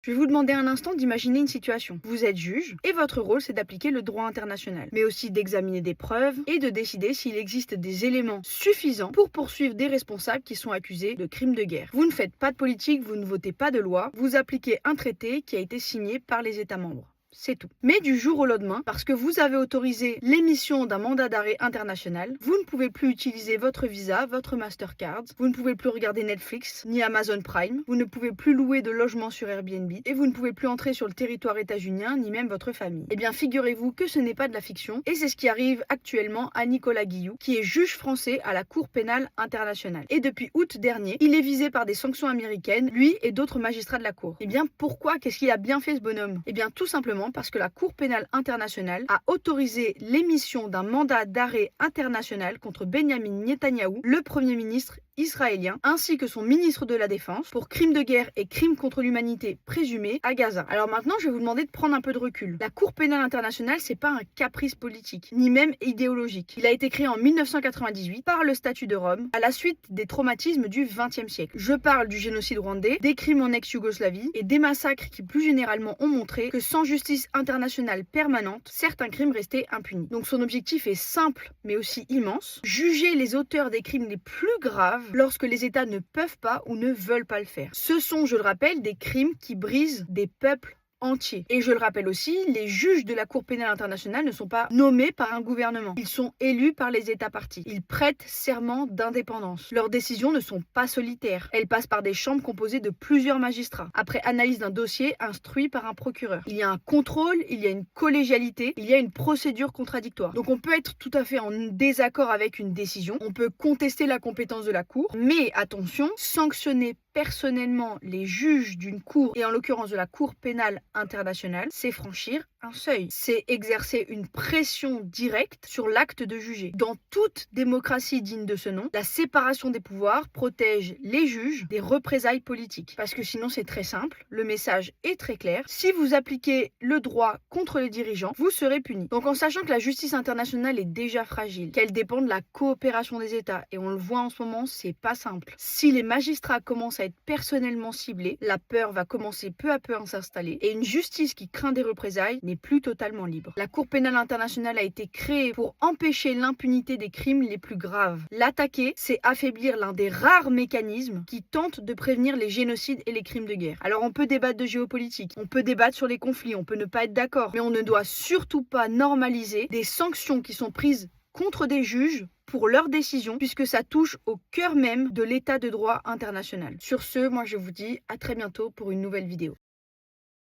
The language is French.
Je vais vous demander un instant d'imaginer une situation. Vous êtes juge et votre rôle c'est d'appliquer le droit international, mais aussi d'examiner des preuves et de décider s'il existe des éléments suffisants pour poursuivre des responsables qui sont accusés de crimes de guerre. Vous ne faites pas de politique, vous ne votez pas de loi, vous appliquez un traité qui a été signé par les États membres. C'est tout. Mais du jour au lendemain, parce que vous avez autorisé l'émission d'un mandat d'arrêt international, vous ne pouvez plus utiliser votre Visa, votre Mastercard, vous ne pouvez plus regarder Netflix, ni Amazon Prime, vous ne pouvez plus louer de logement sur Airbnb, et vous ne pouvez plus entrer sur le territoire états-unien, ni même votre famille. Eh bien, figurez-vous que ce n'est pas de la fiction, et c'est ce qui arrive actuellement à Nicolas Guillou, qui est juge français à la Cour pénale internationale. Et depuis août dernier, il est visé par des sanctions américaines, lui et d'autres magistrats de la Cour. Eh bien, pourquoi? Qu'est-ce qu'il a bien fait ce bonhomme? Eh bien, tout simplement parce que la Cour pénale internationale a autorisé l'émission d'un mandat d'arrêt international contre Benyamin Netanyahou, le Premier ministre israélien, ainsi que son ministre de la Défense, pour crimes de guerre et crimes contre l'humanité présumés à Gaza. Alors maintenant, je vais vous demander de prendre un peu de recul. La Cour pénale internationale, c'est pas un caprice politique, ni même idéologique. Il a été créé en 1998 par le statut de Rome, à la suite des traumatismes du XXe siècle. Je parle du génocide rwandais, des crimes en ex-Yougoslavie et des massacres qui plus généralement ont montré que sans justice internationale permanente, certains crimes restaient impunis. Donc son objectif est simple, mais aussi immense: juger les auteurs des crimes les plus graves lorsque les États ne peuvent pas ou ne veulent pas le faire. Ce sont, je le rappelle, des crimes qui brisent des peuples entiers. Et je le rappelle aussi, les juges de la Cour pénale internationale ne sont pas nommés par un gouvernement. Ils sont élus par les États parties. Ils prêtent serment d'indépendance. Leurs décisions ne sont pas solitaires. Elles passent par des chambres composées de plusieurs magistrats, après analyse d'un dossier instruit par un procureur. Il y a un contrôle, il y a une collégialité, il y a une procédure contradictoire. Donc on peut être tout à fait en désaccord avec une décision, on peut contester la compétence de la Cour, mais attention, sanctionner personnellement les juges d'une cour, et en l'occurrence de la Cour pénale internationale, c'est franchir un seuil. C'est exercer une pression directe sur l'acte de juger. Dans toute démocratie digne de ce nom, la séparation des pouvoirs protège les juges des représailles politiques. Parce que sinon c'est très simple, le message est très clair. Si vous appliquez le droit contre les dirigeants, vous serez puni. Donc en sachant que la justice internationale est déjà fragile, qu'elle dépend de la coopération des États, et on le voit en ce moment, c'est pas simple. Si les magistrats commencent à être personnellement ciblés, la peur va commencer peu à peu à s'installer, et une justice qui craint des représailles n'est plus totalement libre. La Cour pénale internationale a été créée pour empêcher l'impunité des crimes les plus graves. L'attaquer, c'est affaiblir l'un des rares mécanismes qui tentent de prévenir les génocides et les crimes de guerre. Alors on peut débattre de géopolitique, on peut débattre sur les conflits, on peut ne pas être d'accord, mais on ne doit surtout pas normaliser des sanctions qui sont prises contre des juges pour leurs décisions, puisque ça touche au cœur même de l'état de droit international. Sur ce, moi je vous dis à très bientôt pour une nouvelle vidéo.